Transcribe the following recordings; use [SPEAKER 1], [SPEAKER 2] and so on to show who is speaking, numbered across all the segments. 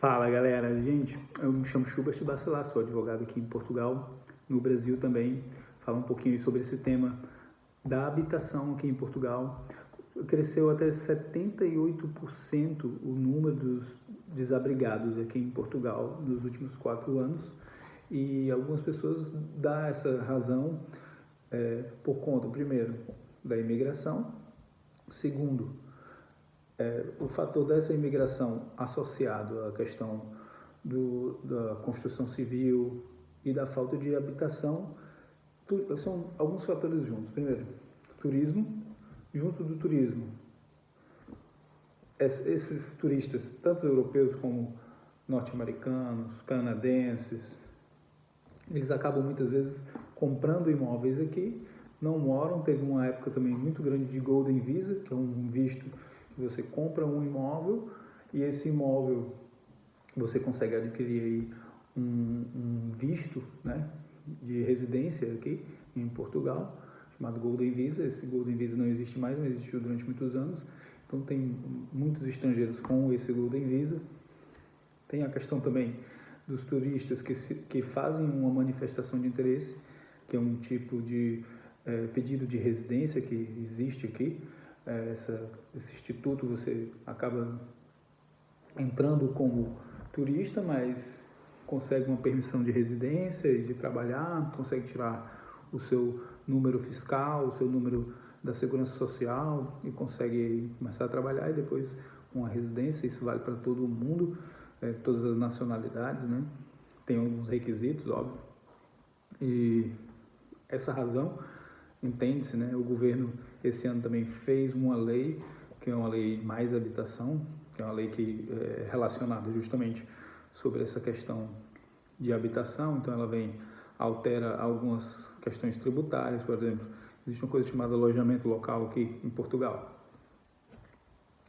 [SPEAKER 1] Fala galera, gente, eu me chamo Schubert Bacelar, sou advogado aqui em Portugal, no Brasil também, falar um pouquinho sobre esse tema da habitação aqui em Portugal. Cresceu até 78% o número dos desabrigados aqui em Portugal nos últimos 4 anos e algumas pessoas dão essa razão por conta, primeiro, da imigração, segundo, o fator dessa imigração associado à questão da construção civil e da falta de habitação, são alguns fatores juntos. Primeiro, turismo, junto do turismo, esses turistas, tanto europeus como norte-americanos, canadenses, eles acabam muitas vezes comprando imóveis aqui, não moram. Teve uma época também muito grande de Golden Visa, que é um visto que você compra um imóvel e esse imóvel você consegue adquirir aí um visto, né, de residência aqui em Portugal, chamado Golden Visa. Esse Golden Visa não existe mais, mas existiu durante muitos anos. Então tem muitos estrangeiros com esse Golden Visa. Tem a questão também dos turistas que fazem uma manifestação de interesse, que é um tipo de pedido de residência que existe aqui. Esse instituto você acaba entrando como turista, mas consegue uma permissão de residência e de trabalhar, consegue tirar o seu número fiscal, o seu número da segurança social e consegue começar a trabalhar e depois uma residência. Isso vale para todo mundo, todas as nacionalidades, né? Tem alguns requisitos, óbvio. E essa razão, entende-se, né? O governo esse ano também fez uma lei, que é uma lei mais habitação, que é uma lei que é relacionada justamente sobre essa questão de habitação. Então ela altera algumas questões tributárias. Por exemplo, existe uma coisa chamada alojamento local aqui em Portugal.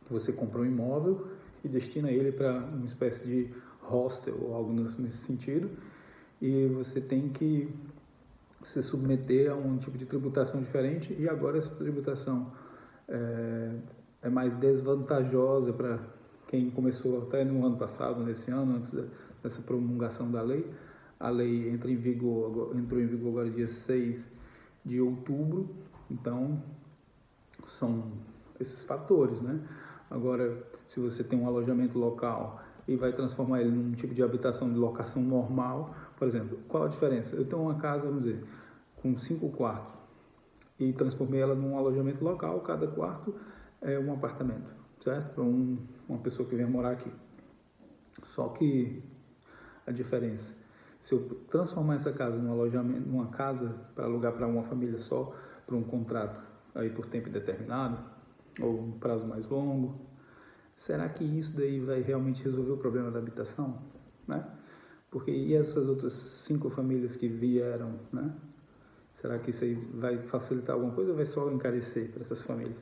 [SPEAKER 1] Você compra um imóvel e destina ele para uma espécie de hostel ou algo nesse sentido, e você tem que se submeter a um tipo de tributação diferente, e agora essa tributação é mais desvantajosa para quem começou até no ano passado, nesse ano, antes dessa promulgação da lei. A lei entrou em vigor agora dia 6 de outubro, então são esses fatores, né? Agora, se você tem um alojamento local e vai transformar ele num tipo de habitação de locação normal, por exemplo, qual a diferença? Eu tenho uma casa, vamos dizer, com 5 quartos e transformei ela num alojamento local, cada quarto é um apartamento, certo? Para uma pessoa que vem morar aqui. Só que a diferença, se eu transformar essa casa num alojamento, numa casa para alugar para uma família só, para um contrato aí por tempo indeterminado ou um prazo mais longo, será que isso daí vai realmente resolver o problema da habitação, né? Porque e essas outras 5 famílias que vieram, né? Será que isso aí vai facilitar alguma coisa ou vai só encarecer para essas famílias?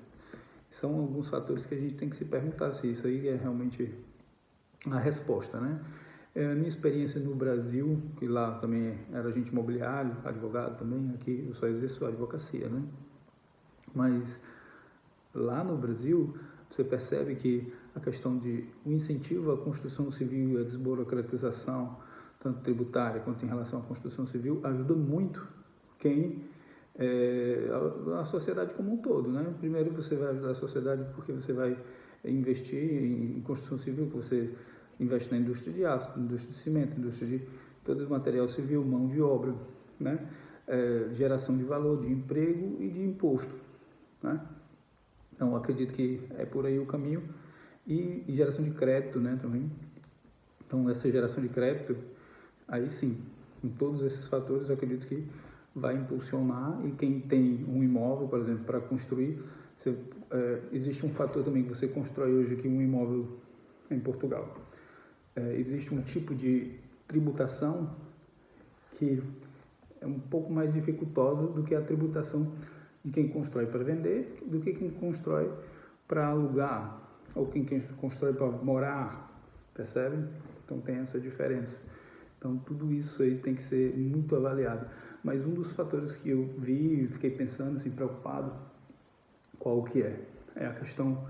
[SPEAKER 1] São alguns fatores que a gente tem que se perguntar se isso aí é realmente a resposta, né? A minha experiência no Brasil, que lá também era agente imobiliário, advogado também, aqui eu só exerço a advocacia, né? Mas lá no Brasil, você percebe que a questão de o incentivo à construção civil e à desburocratização, tanto tributária quanto em relação à construção civil, ajuda muito a sociedade como um todo, né? Primeiro você vai ajudar a sociedade porque você vai investir em construção civil, você investe na indústria de aço, indústria de cimento, indústria de todo o material civil, mão de obra, né? Geração de valor, de emprego e de imposto, né? Então acredito que é por aí o caminho. E geração de crédito, né, também. Então essa geração de crédito, aí sim, com todos esses fatores, eu acredito que vai impulsionar. E quem tem um imóvel, por exemplo, para construir, existe um fator também que você constrói hoje aqui um imóvel em Portugal. Existe um tipo de tributação que é um pouco mais dificultosa do que a tributação de quem constrói para vender, do que quem constrói para alugar, ou quem constrói para morar, percebe? Então tem essa diferença. Então tudo isso aí tem que ser muito avaliado. Mas um dos fatores que eu vi e fiquei pensando, assim, preocupado, qual que é? É a questão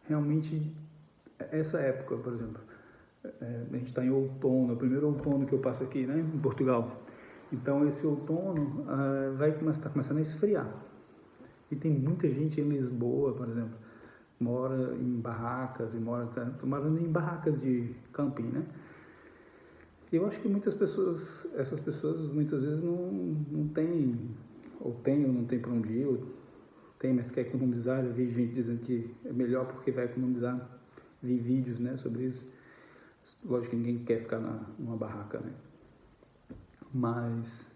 [SPEAKER 1] realmente, essa época, por exemplo, A gente está em outono, é o primeiro outono que eu passo aqui, né, em Portugal. Então esse outono tá começando a esfriar. E tem muita gente em Lisboa, por exemplo, mora em barracas e tô morando em barracas de camping, né? E eu acho que essas pessoas muitas vezes não têm, ou não tem para onde ir, ou tem, mas quer economizar. Já vi gente dizendo que é melhor porque vai economizar. Vi vídeos, né, sobre isso. Lógico que ninguém quer ficar numa barraca, né? Mas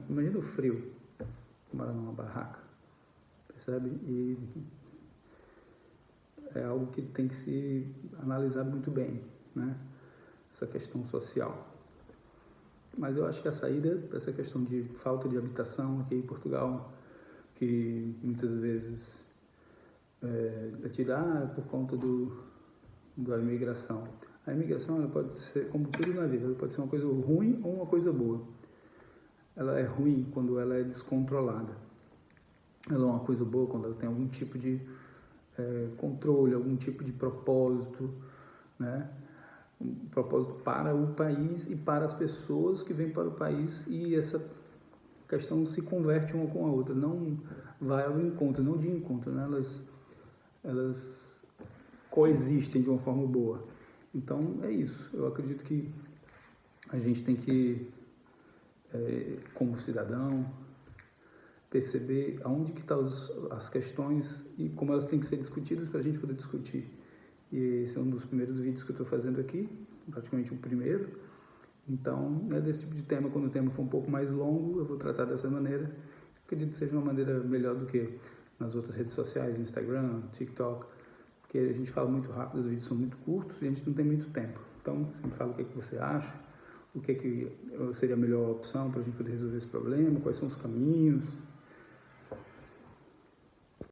[SPEAKER 1] imagina o frio, morar numa barraca, percebe? E é algo que tem que se analisar muito bem, né? Essa questão social. Mas eu acho que a saída, essa questão de falta de habitação aqui em Portugal, que muitas vezes é tirada por conta da imigração. A imigração, ela pode ser, como tudo na vida, ela pode ser uma coisa ruim ou uma coisa boa. Ela é ruim quando ela é descontrolada. Ela é uma coisa boa quando ela tem algum tipo de controle, algum tipo de propósito, né? Um propósito para o país e para as pessoas que vêm para o país, e essa questão se converte uma com a outra, não vai ao encontro, não de encontro, né? Elas coexistem de uma forma boa. Então é isso, eu acredito que a gente tem que, como cidadão, perceber aonde que estão as questões e como elas têm que ser discutidas para a gente poder discutir. E esse é um dos primeiros vídeos que eu estou fazendo aqui, praticamente o primeiro. Então, é desse tipo de tema. Quando o tema for um pouco mais longo, eu vou tratar dessa maneira. Acredito que seja uma maneira melhor do que nas outras redes sociais, Instagram, TikTok, porque a gente fala muito rápido, os vídeos são muito curtos e a gente não tem muito tempo. Então, você me fala o que você acha, o que seria a melhor opção para a gente poder resolver esse problema, quais são os caminhos.